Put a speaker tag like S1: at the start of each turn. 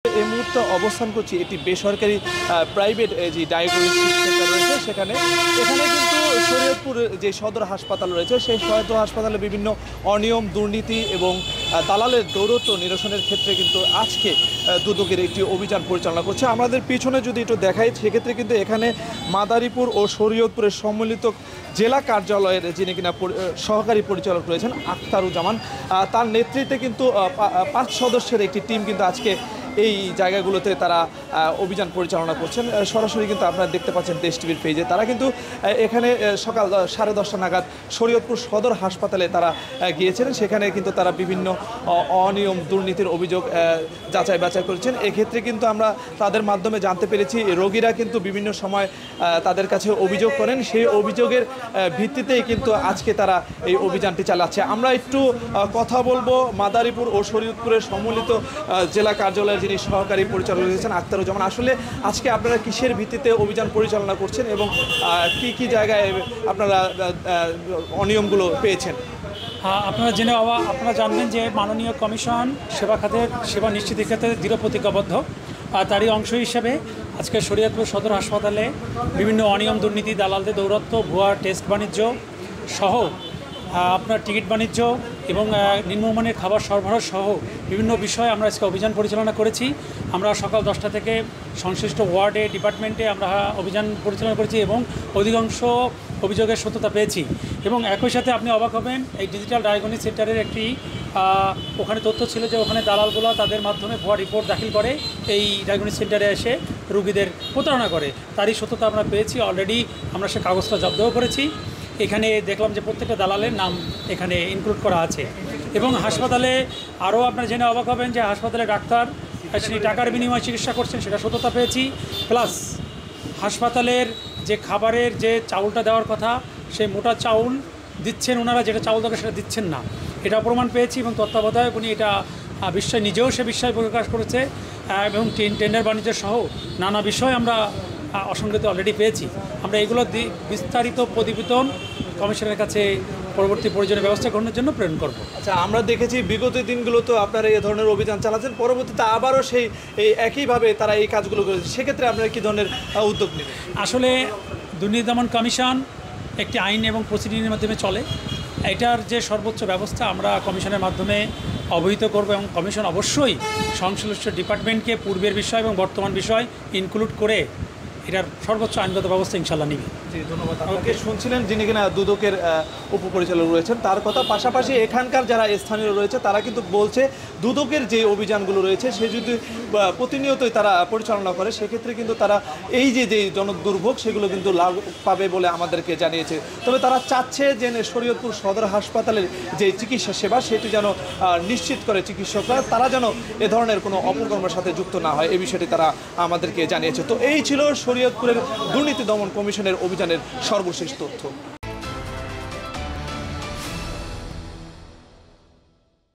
S1: এই মুহূর্তে অবস্থান করছি একটি বেসরকারি প্রাইভেট যে ডায়াগনস্টিক সেন্টার রয়েছে এখানে কিন্তু শরীয়তপুর যে সদর হাসপাতাল রয়েছে সেই সদর হাসপাতালে বিভিন্ন অনিয়ম দুর্নীতি এবং দালালের দৌরত্ব নিরসনের ক্ষেত্রে কিন্তু আজকে দুদকের একটি অভিযান পরিচালনা করছে। আমাদের পিছনে যদি একটু দেখাই সেক্ষেত্রে কিন্তু এখানে মাদারীপুর ও শরীয়তপুরের সম্মিলিত জেলা কার্যালয়ের যিনি কিনা সহকারী পরিচালক রয়েছেন আখতারুজ্জামান, তার নেতৃত্বে কিন্তু 5 সদস্যের একটি টিম কিন্তু আজকে এই জায়গাগুলোতে তারা অভিযান পরিচালনা করছেন। সরাসরি কিন্তু আপনারা দেখতে পাচ্ছেন দেশ টিভির পেজে। তারা কিন্তু এখানে সকাল 10:30 নাগাদ শরীয়তপুর সদর হাসপাতালে তারা গিয়েছিলেন। সেখানে কিন্তু তারা বিভিন্ন অনিয়ম দুর্নীতির অভিযোগ যাচাই বাছাই করেছেন। এক্ষেত্রে কিন্তু আমরা তাদের মাধ্যমে জানতে পেরেছি রোগীরা কিন্তু বিভিন্ন সময় তাদের কাছে অভিযোগ করেন, সেই অভিযোগের ভিত্তিতেই কিন্তু আজকে তারা এই অভিযানটি চালাচ্ছে। আমরা একটু কথা বলবো মাদারীপুর ও শরীয়তপুরের সম্মিলিত জেলা কার্যালয়ের যিনি সহকারী পরিচালক রয়েছেন আখতারুজ্জামান। আসলে আজকে আপনারা কিসের ভিত্তিতে অভিযান পরিচালনা করছেন এবং কি জায়গায় আপনারা অনিয়মগুলো পেয়েছেন?
S2: আপনারা আপনারা জানবেন যে মাননীয় কমিশন সেবা খাতের সেবা নিশ্চিতের ক্ষেত্রে দৃঢ় প্রতিজ্ঞাবদ্ধ। তারই অংশ হিসেবে আজকে শরীয়তপুর সদর হাসপাতালে বিভিন্ন অনিয়ম দুর্নীতি দালালদের দৌরত্ব ভুয়া টেস্ট বাণিজ্য সহ আপনার টিকিট বাণিজ্য এবং নিম্নমানের খাবার সরবরাহ সহ বিভিন্ন বিষয়ে আমরা আজকে অভিযান পরিচালনা করেছি। আমরা সকাল 10টা থেকে সংশ্লিষ্ট ওয়ার্ডে ডিপার্টমেন্টে আমরা অভিযান পরিচালনা করেছি এবং অধিকাংশ অভিযোগের সত্যতা পেয়েছি। এবং একই সাথে আপনি অবাক হবেন, এই ডিজিটাল ডায়াগনস্টিক সেন্টারের একটি ওখানে তথ্য ছিল যে ওখানে দালালগুলো তাদের মাধ্যমে ভুয়া রিপোর্ট দাখিল করে এই ডায়াগনস্টিক সেন্টারে এসে রোগীদের প্রতারণা করে। তারই সত্যতা আমরা পেয়েছি। অলরেডি আমরা সে কাগজটা জব্দও করেছি। এখানে দেখলাম যে প্রত্যেকটা দালালের নাম এখানে ইনক্লুড করা আছে। এবং হাসপাতালে আরও আপনারা জেনে অবাক হবেন যে হাসপাতালে ডাক্তার তিনি টাকার বিনিময়ে চিকিৎসা করছেন, সেটা সত্যতা পেয়েছি। প্লাস হাসপাতালের যে খাবারের যে চাউলটা দেওয়ার কথা সেই মোটা চাউল দিচ্ছেন ওনারা, যেটা চাউল দরকার সেটা দিচ্ছেন না, এটা প্রমাণ পেয়েছি। এবং তত্ত্বাবধায়ক উনি এটা বিষয় নিজেও সে বিষয় প্রকাশ করেছে এবং টেন্ডার বাণিজ্য সহ নানা বিষয় আমরা অসংগতি অলরেডি পেয়েছি। আমরা এগুলো বিস্তারিত প্রতিবেদন কমিশনের কাছে পরবর্তী প্রয়োজনীয় ব্যবস্থা গ্রহণের জন্য প্রেরণ করব।
S1: আচ্ছা, আমরা দেখেছি বিগত দিনগুলো তো আপনারা এই ধরনের অভিযান চালাচ্ছেন, পরবর্তীতে আবারও সেই একইভাবে তারা এই কাজগুলো করেছে, সেক্ষেত্রে আপনারা কী ধরনের উদ্যোগ নেবেন?
S2: আসলে দুর্নীতি দমন কমিশন একটি আইন এবং প্রসিডিংয়ের মাধ্যমে চলে। এটার যে সর্বোচ্চ ব্যবস্থা আমরা কমিশনের মাধ্যমে অবহিত করব এবং কমিশন অবশ্যই সংশ্লিষ্ট ডিপার্টমেন্টকে পূর্বের বিষয় এবং বর্তমান বিষয় ইনক্লুড করে এটার সর্বোচ্চ আইনগত ব্যবস্থা ইনশাল্লাহ নিবে।
S1: জি, ধন্যবাদ। আমাকে শুনছিলেন যিনি কিনা দুদকের উপপরিচালক রয়েছেন তার কথা। পাশাপাশি এখানকার যারা স্থানীয় রয়েছে তারা কিন্তু বলছে দুদকের যে অভিযানগুলো রয়েছে সে যদি প্রতিনিয়তই তারা পরিচালনা করে সেক্ষেত্রে কিন্তু তারা এই যে জনদুর্ভোগ সেগুলো কিন্তু লাভ পাবে বলে আমাদেরকে জানিয়েছে। তবে তারা চাচ্ছে যে শরীয়তপুর সদর হাসপাতালের যে চিকিৎসা সেবা সেটি যেন নিশ্চিত করে চিকিৎসকরা, তারা যেন এ ধরনের কোনো অপকর্মের সাথে যুক্ত না হয়, এই বিষয়টি তারা আমাদেরকে জানিয়েছে। তো এই ছিল শরীয়তপুরের দুর্নীতি দমন কমিশনের অভিযানের সর্বশেষ তথ্য।